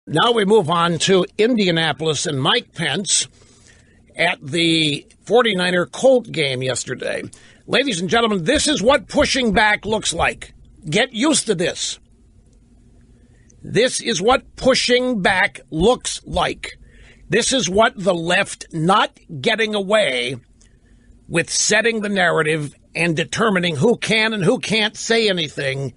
Now we move on to Indianapolis and Mike Pence at the 49er Colt game yesterday. Ladies and gentlemen, this is what pushing back looks like. Get used to this. This is what pushing back looks like. This is what the left not getting away with setting the narrative and determining who can and who can't say anything.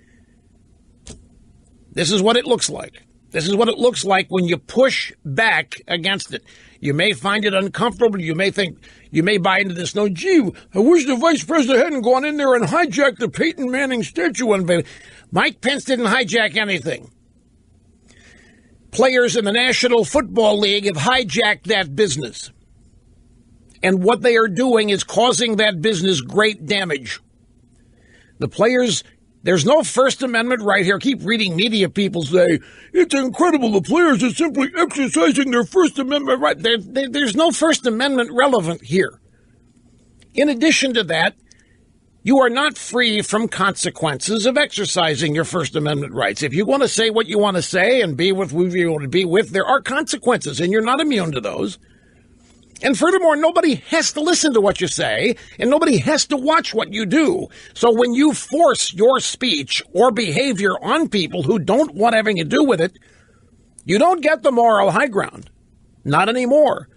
This is what it looks like. This is what it looks like when you push back against it. You may find it uncomfortable. You may think, you may buy into this. No, gee, I wish the vice president hadn't gone in there and hijacked the Peyton Manning statue. Mike Pence didn't hijack anything. Players in the National Football League have hijacked that business. And what they are doing is causing that business great damage. The players... There's no First Amendment right here. Keep reading media people say, it's incredible. The players are simply exercising their First Amendment right. There's no First Amendment relevant here. In addition to that, you are not free from consequences of exercising your First Amendment rights. If you want to say what you want to say and be with who you want to be with, there are consequences, and you're not immune to those. And furthermore, nobody has to listen to what you say, and nobody has to watch what you do. So when you force your speech or behavior on people who don't want anything to do with it, you don't get the moral high ground. Not anymore.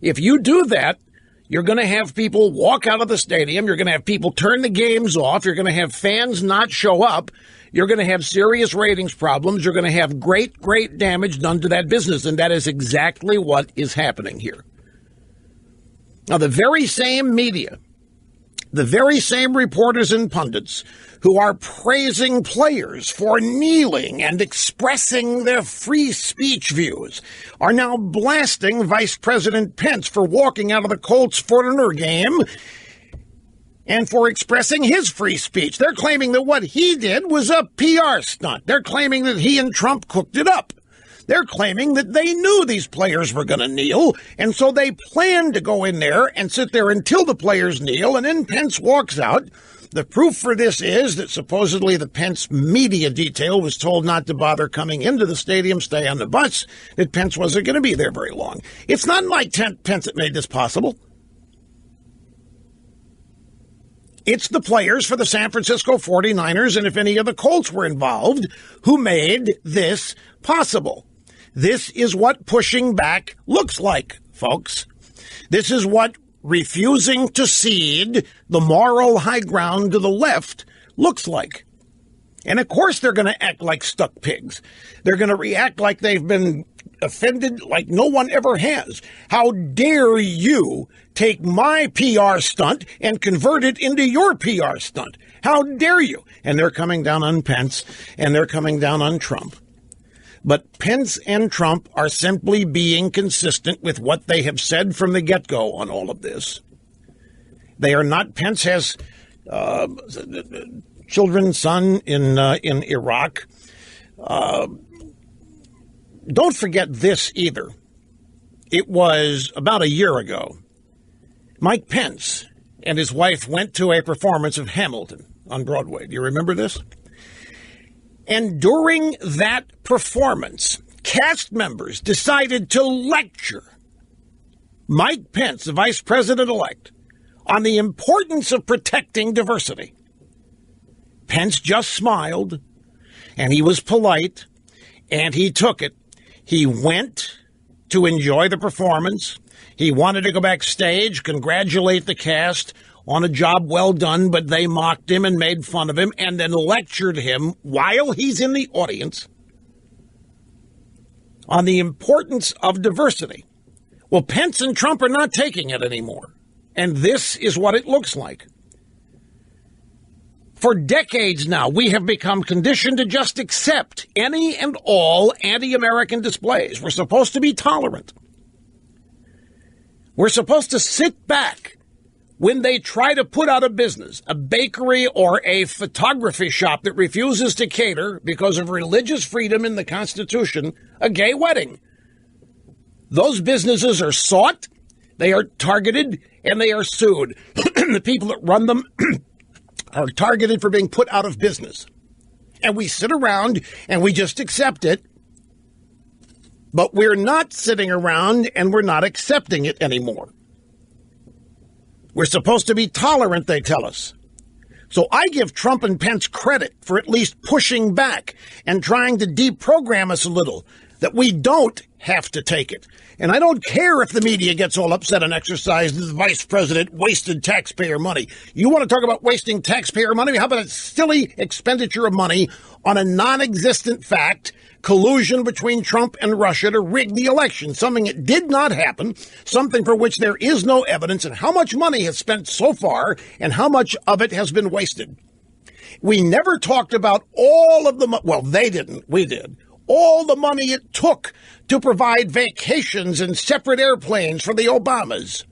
If you do that, you're going to have people walk out of the stadium. You're going to have people turn the games off. You're going to have fans not show up. You're going to have serious ratings problems. You're going to have great, great damage done to that business. And that is exactly what is happening here. Now, the very same media, the very same reporters and pundits who are praising players for kneeling and expressing their free speech views are now blasting Vice President Pence for walking out of the Colts-49er game and for expressing his free speech. They're claiming that what he did was a PR stunt. They're claiming that he and Trump cooked it up. They're claiming that they knew these players were going to kneel, and so they planned to go in there and sit there until the players kneel, and then Pence walks out. The proof for this is that supposedly the Pence media detail was told not to bother coming into the stadium, stay on the bus, that Pence wasn't going to be there very long. It's not Mike Pence that made this possible. It's the players for the San Francisco 49ers, and if any of the Colts were involved, who made this possible. This is what pushing back looks like, folks. This is what refusing to cede the moral high ground to the left looks like. And of course they're going to act like stuck pigs. They're going to react like they've been offended like no one ever has. How dare you take my PR stunt and convert it into your PR stunt? How dare you? And they're coming down on Pence, and they're coming down on Trump. But Pence and Trump are simply being consistent with what they have said from the get-go on all of this. They are not. Pence has children's son in Iraq. Don't forget this either. It was about a year ago. Mike Pence and his wife went to a performance of Hamilton on Broadway. Do you remember this? And during that performance, cast members decided to lecture Mike Pence, the vice president-elect, on the importance of protecting diversity. Pence just smiled, and he was polite, and he took it. He went to enjoy the performance. He wanted to go backstage, congratulate the cast on a job well done, but they mocked him and made fun of him and then lectured him while he's in the audience on the importance of diversity. Well, Pence and Trump are not taking it anymore, and this is what it looks like. For decades now, we have become conditioned to just accept any and all anti-American displays. We're supposed to be tolerant. We're supposed to sit back when they try to put out of business a bakery or a photography shop that refuses to cater, because of religious freedom in the Constitution, a gay wedding. Those businesses are sought, they are targeted, and they are sued. The people that run them are targeted for being put out of business. And we sit around and we just accept it. But we're not sitting around and we're not accepting it anymore. We're supposed to be tolerant, they tell us. So I give Trump and Pence credit for at least pushing back and trying to deprogram us a little, that we don't have to take it. And I don't care if the media gets all upset and exercises the vice president wasted taxpayer money. You want to talk about wasting taxpayer money? How about a silly expenditure of money on a non-existent fact, collusion between Trump and Russia to rig the election, something that did not happen, something for which there is no evidence, and how much money has spent so far and how much of it has been wasted. We never talked about all of the well, they didn't, we did. All the money it took to provide vacations and separate airplanes for the Obamas.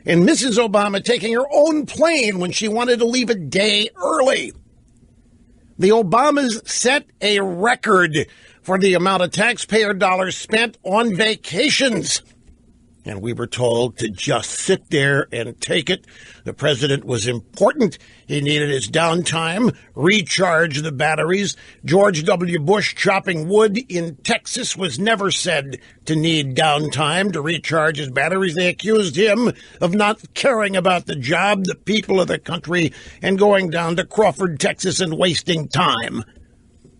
And Mrs. Obama taking her own plane when she wanted to leave a day early. The Obamas set a record for the amount of taxpayer dollars spent on vacations. And we were told to just sit there and take it. The president was important. He needed his downtime, recharge the batteries. George W. Bush chopping wood in Texas was never said to need downtime to recharge his batteries. They accused him of not caring about the job, the people of the country, and going down to Crawford, Texas and wasting time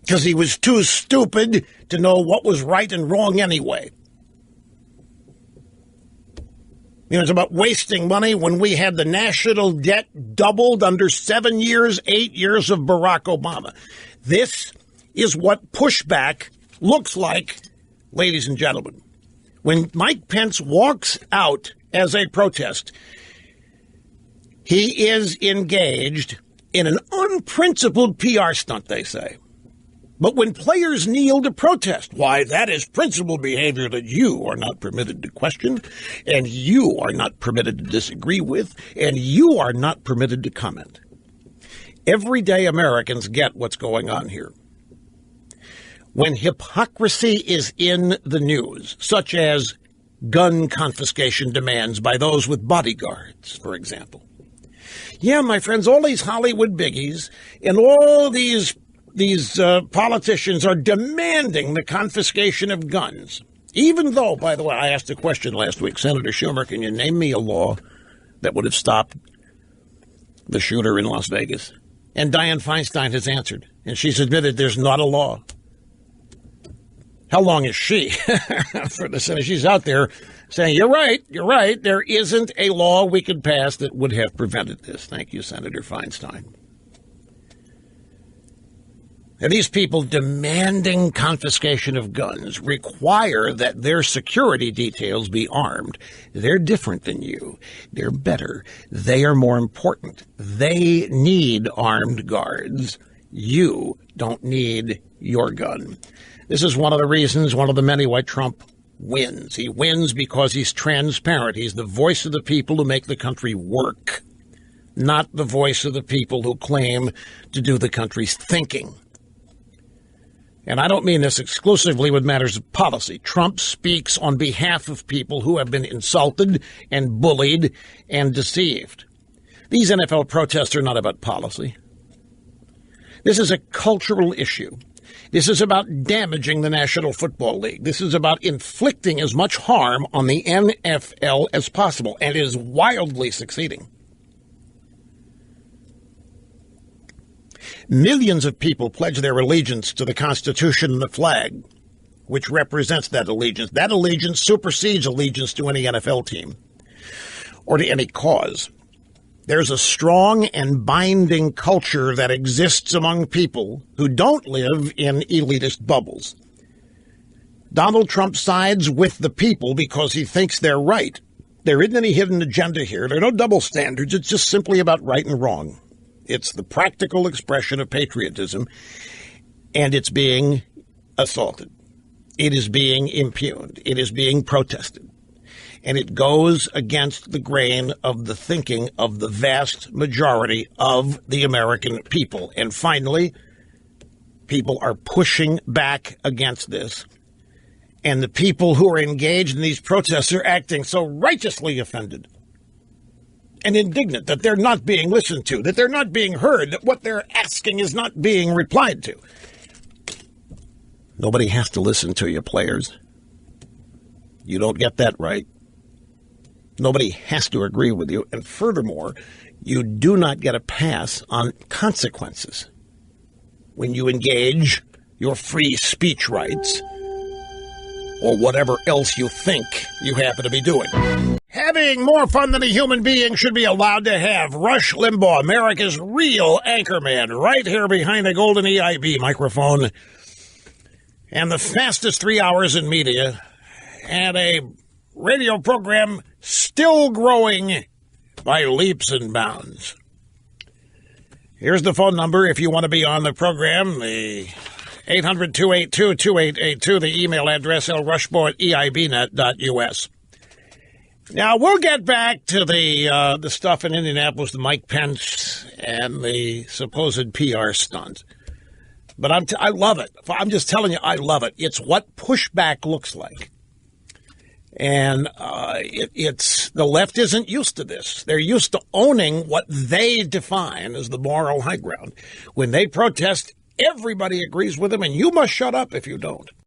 because he was too stupid to know what was right and wrong anyway. You know, it's about wasting money when we had the national debt doubled under 7 years, 8 years of Barack Obama. This is what pushback looks like, ladies and gentlemen. When Mike Pence walks out as a protest, he is engaged in an unprincipled PR stunt, they say. But when players kneel to protest, why, that is principled behavior that you are not permitted to question, and you are not permitted to disagree with, and you are not permitted to comment. Everyday Americans get what's going on here. When hypocrisy is in the news, such as gun confiscation demands by those with bodyguards, for example. Yeah, my friends, all these Hollywood biggies and all these politicians are demanding the confiscation of guns, even though, by the way, I asked a question last week, Senator Schumer, can you name me a law that would have stopped the shooter in Las Vegas? And Dianne Feinstein has answered, and she's admitted there's not a law. How long is she for the Senate? She's out there saying, you're right, there isn't a law we could pass that would have prevented this. Thank you, Senator Feinstein. And these people demanding confiscation of guns require that their security details be armed. They're different than you. They're better. They are more important. They need armed guards. You don't need your gun. This is one of the reasons, one of the many why Trump wins. He wins because he's transparent. He's the voice of the people who make the country work, not the voice of the people who claim to do the country's thinking. And I don't mean this exclusively with matters of policy. Trump speaks on behalf of people who have been insulted and bullied and deceived. These NFL protests are not about policy. This is a cultural issue. This is about damaging the National Football League. This is about inflicting as much harm on the NFL as possible, and it is wildly succeeding. Millions of people pledge their allegiance to the Constitution and the flag, which represents that allegiance. That allegiance supersedes allegiance to any NFL team or to any cause. There's a strong and binding culture that exists among people who don't live in elitist bubbles. Donald Trump sides with the people because he thinks they're right. There isn't any hidden agenda here. There are no double standards. It's just simply about right and wrong. It's the practical expression of patriotism, and it's being assaulted. It is being impugned. It is being protested. And it goes against the grain of the thinking of the vast majority of the American people. And finally, people are pushing back against this. And the people who are engaged in these protests are acting so righteously offended and indignant that they're not being listened to, that they're not being heard, that what they're asking is not being replied to. Nobody has to listen to you, players. You don't get that right. Nobody has to agree with you. And furthermore, you do not get a pass on consequences when you engage your free speech rights or whatever else you think you happen to be doing. Having more fun than a human being should be allowed to have. Rush Limbaugh, America's real anchorman, right here behind the golden EIB microphone. And the fastest 3 hours in media, and a radio program still growing by leaps and bounds. Here's the phone number if you want to be on the program, the 800-282-2882, the email address, lrushmore@eibnet.us. Now, we'll get back to the stuff in Indianapolis, the Mike Pence and the supposed PR stunt. But I love it. I'm just telling you, I love it. It's what pushback looks like. And it's the left isn't used to this. They're used to owning what they define as the moral high ground. When they protest, everybody agrees with them, and you must shut up if you don't.